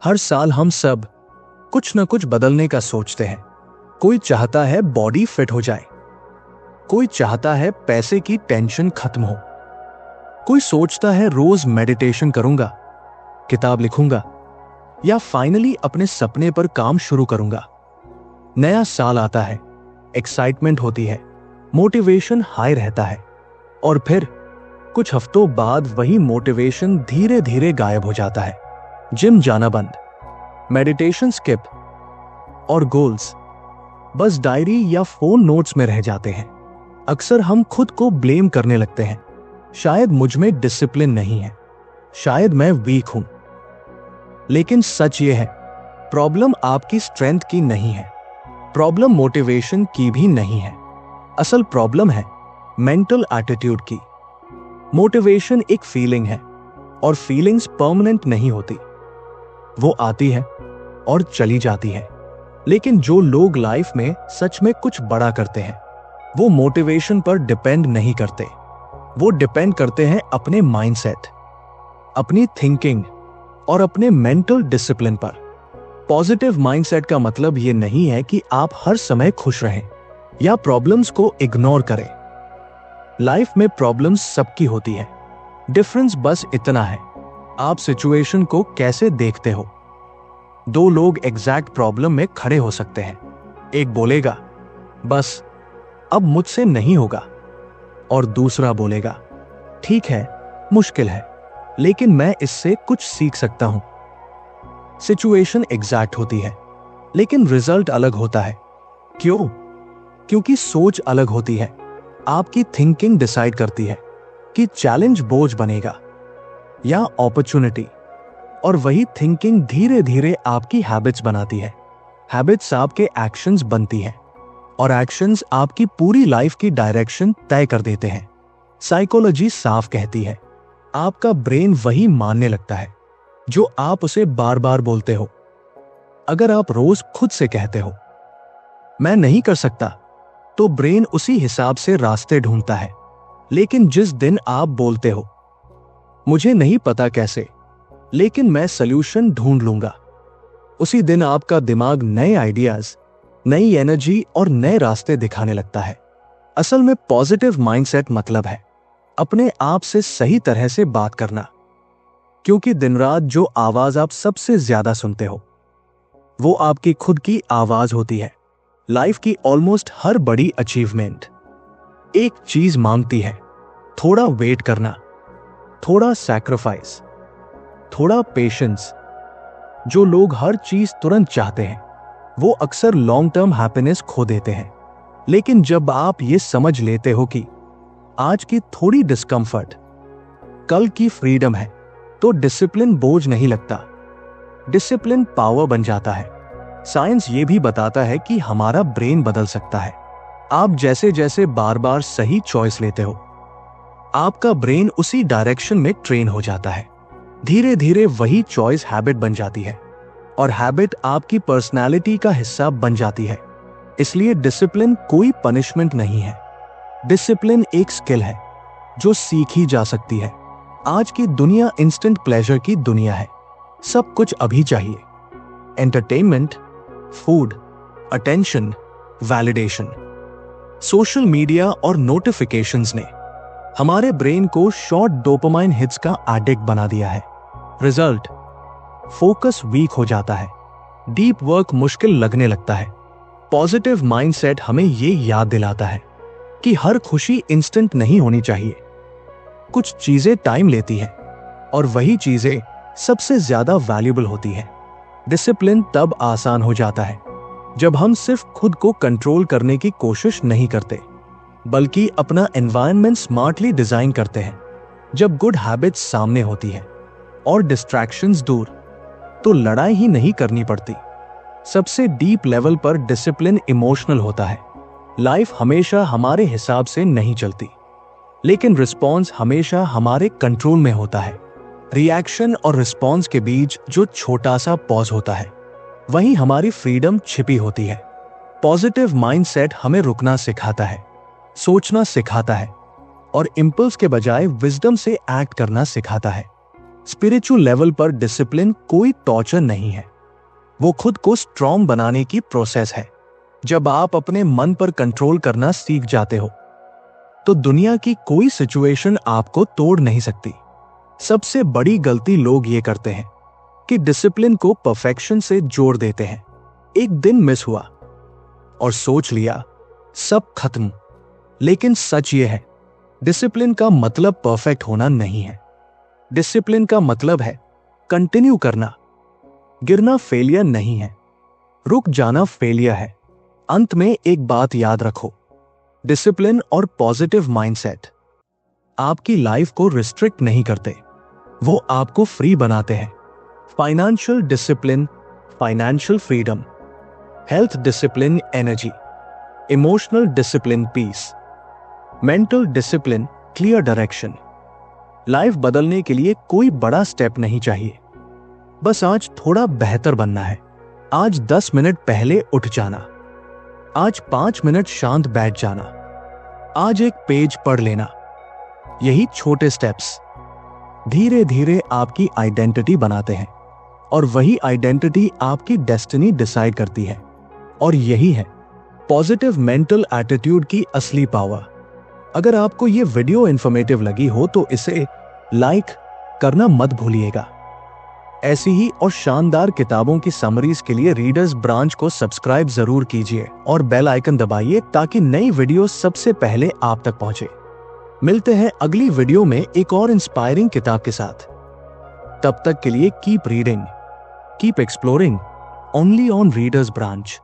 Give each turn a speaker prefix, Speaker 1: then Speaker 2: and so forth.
Speaker 1: हर साल हम सब कुछ न कुछ बदलने का सोचते हैं। कोई चाहता है बॉडी फिट हो जाए, कोई चाहता है पैसे की टेंशन खत्म हो, कोई सोचता है रोज मेडिटेशन करूंगा, किताब लिखूंगा या फाइनली अपने सपने पर काम शुरू करूंगा। नया साल आता है, एक्साइटमेंट होती है, मोटिवेशन हाई रहता है और फिर कुछ हफ्तों बाद वही मोटिवेशन धीरे धीरे गायब हो जाता है। जिम जाना बंद, मेडिटेशन स्किप और गोल्स बस डायरी या फोन नोट्स में रह जाते हैं। अक्सर हम खुद को ब्लेम करने लगते हैं, शायद मुझ में डिसिप्लिन नहीं है, शायद मैं वीक हूं। लेकिन सच ये है, प्रॉब्लम आपकी स्ट्रेंथ की नहीं है, प्रॉब्लम मोटिवेशन की भी नहीं है। असल प्रॉब्लम है मेंटल एटीट्यूड की। मोटिवेशन एक फीलिंग है और फीलिंग्स परमानेंट नहीं होती, वो आती है और चली जाती है। लेकिन जो लोग लाइफ में सच में कुछ बड़ा करते हैं वो मोटिवेशन पर डिपेंड नहीं करते, वो डिपेंड करते हैं अपने माइंडसेट, अपनी थिंकिंग और अपने मेंटल डिसिप्लिन पर। पॉजिटिव माइंडसेट का मतलब ये नहीं है कि आप हर समय खुश रहें या प्रॉब्लम्स को इग्नोर करें। लाइफ में प्रॉब्लम्स सबकी होती है, डिफरेंस बस इतना है आप सिचुएशन को कैसे देखते हो। दो लोग एग्जैक्ट प्रॉब्लम में खड़े हो सकते हैं, एक बोलेगा बस अब मुझसे नहीं होगा और दूसरा बोलेगा ठीक है मुश्किल है लेकिन मैं इससे कुछ सीख सकता हूं। सिचुएशन एग्जैक्ट होती है लेकिन रिजल्ट अलग होता है। क्यों? क्योंकि सोच अलग होती है। आपकी थिंकिंग डिसाइड करती है कि चैलेंज बोझ बनेगा या अपॉर्चुनिटी, और वही थिंकिंग धीरे धीरे आपकी हैबिट्स बनाती है। हैबिट्स आपके एक्शंस बनती है और एक्शंस आपकी पूरी लाइफ की डायरेक्शन तय कर देते हैं। साइकोलॉजी साफ कहती है आपका ब्रेन वही मानने लगता है जो आप उसे बार बार बोलते हो। अगर आप रोज खुद से कहते हो मैं नहीं कर सकता, तो ब्रेन उसी हिसाब से रास्ते ढूंढता है। लेकिन जिस दिन आप बोलते हो मुझे नहीं पता कैसे लेकिन मैं सॉल्यूशन ढूंढ लूंगा, उसी दिन आपका दिमाग नए आइडियाज, नई एनर्जी और नए रास्ते दिखाने लगता है। असल में पॉजिटिव माइंडसेट मतलब है अपने आप से सही तरह से बात करना, क्योंकि दिन रात जो आवाज आप सबसे ज्यादा सुनते हो वो आपकी खुद की आवाज होती है। लाइफ की ऑलमोस्ट हर बड़ी अचीवमेंट एक चीज मांगती है, थोड़ा वेट करना, थोड़ा सैक्रिफाइस, थोड़ा पेशेंस। जो लोग हर चीज तुरंत चाहते हैं वो अक्सर लॉन्ग टर्म हैप्पीनेस खो देते हैं। लेकिन जब आप ये समझ लेते हो कि आज की थोड़ी डिस्कंफर्ट कल की फ्रीडम है, तो डिसिप्लिन बोझ नहीं लगता, डिसिप्लिन पावर बन जाता है। साइंस ये भी बताता है कि हमारा ब्रेन बदल सकता है। आप जैसे जैसे बार बार सही चॉइस लेते हो आपका ब्रेन उसी डायरेक्शन में ट्रेन हो जाता है। धीरे धीरे वही चॉइस हैबिट बन जाती है और हैबिट आपकी पर्सनालिटी का हिस्सा बन जाती है। इसलिए डिसिप्लिन कोई पनिशमेंट नहीं है, डिसिप्लिन एक स्किल है जो सीखी जा सकती है। आज की दुनिया इंस्टेंट प्लेजर की दुनिया है, सब कुछ अभी चाहिए, entertainment, food, attention, validation. Social media और नोटिफिकेशंस ने हमारे ब्रेन को शॉर्ट डोपामाइन हिट्स का एडिक्ट बना दिया है। रिजल्ट, फोकस वीक हो जाता है, डीप वर्क मुश्किल लगने लगता है। पॉजिटिव माइंडसेट हमें ये याद दिलाता है कि हर खुशी इंस्टेंट नहीं होनी चाहिए, कुछ चीजें टाइम लेती हैं और वही चीजें सबसे ज्यादा वैल्यूएबल होती है। डिसिप्लिन तब आसान हो जाता है जब हम सिर्फ खुद को कंट्रोल करने की कोशिश नहीं करते बल्कि अपना एनवायरनमेंट स्मार्टली डिजाइन करते हैं। जब गुड हैबिट्स सामने होती है और डिस्ट्रैक्शंस दूर, तो लड़ाई ही नहीं करनी पड़ती। सबसे डीप लेवल पर डिसिप्लिन इमोशनल होता है। लाइफ हमेशा हमारे हिसाब से नहीं चलती, लेकिन रिस्पॉन्स हमेशा हमारे कंट्रोल में होता है। रिएक्शन और रिस्पॉन्स के बीच जो छोटा सा पॉज होता है वहीं हमारी फ्रीडम छिपी होती है। पॉजिटिव माइंडसेट हमें रुकना सिखाता है, सोचना सिखाता है और इंपल्स के बजाय विजडम से एक्ट करना सिखाता है। स्पिरिचुअल लेवल पर डिसिप्लिन कोई टॉर्चर नहीं है, वो खुद को स्ट्रॉन्ग बनाने की प्रोसेस है। जब आप अपने मन पर कंट्रोल करना सीख जाते हो तो दुनिया की कोई सिचुएशन आपको तोड़ नहीं सकती। सबसे बड़ी गलती लोग ये करते हैं कि डिसिप्लिन को परफेक्शन से जोड़ देते हैं। एक दिन मिस हुआ और सोच लिया सब खत्म। लेकिन सच ये है, डिसिप्लिन का मतलब परफेक्ट होना नहीं है। डिसिप्लिन का मतलब है कंटिन्यू करना। गिरना फेलियर नहीं है, रुक जाना फेलियर है। अंत में एक बात याद रखो, डिसिप्लिन और पॉजिटिव माइंडसेट आपकी लाइफ को रिस्ट्रिक्ट नहीं करते, वो आपको फ्री बनाते हैं। Financial discipline, financial freedom, health discipline, energy, emotional discipline, peace, mental discipline, clear direction. Life बदलने के लिए कोई बड़ा स्टेप नहीं चाहिए, बस आज थोड़ा बेहतर बनना है। आज 10 मिनट पहले उठ जाना, आज 5 मिनट शांत बैठ जाना, आज एक पेज पढ़ लेना। यही छोटे स्टेप्स धीरे धीरे आपकी आइडेंटिटी बनाते हैं और वही आइडेंटिटी आपकी डेस्टिनी डिसाइड करती है। और यही है पॉजिटिव मेंटल एटीट्यूड की असली पावर। अगर आपको ये वीडियो इंफॉर्मेटिव लगी हो तो इसे लाइक करना मत भूलिएगा। ऐसी ही और शानदार किताबों की समरीज के लिए रीडर्स ब्रांच को सब्सक्राइब जरूर कीजिए और बेल आइकन दबाइए ताकि नई वीडियो सबसे पहले आप तक पहुंचे। मिलते हैं अगली वीडियो में एक और इंस्पायरिंग किताब के साथ। तब तक के लिए keep reading, keep exploring, only on readers branch.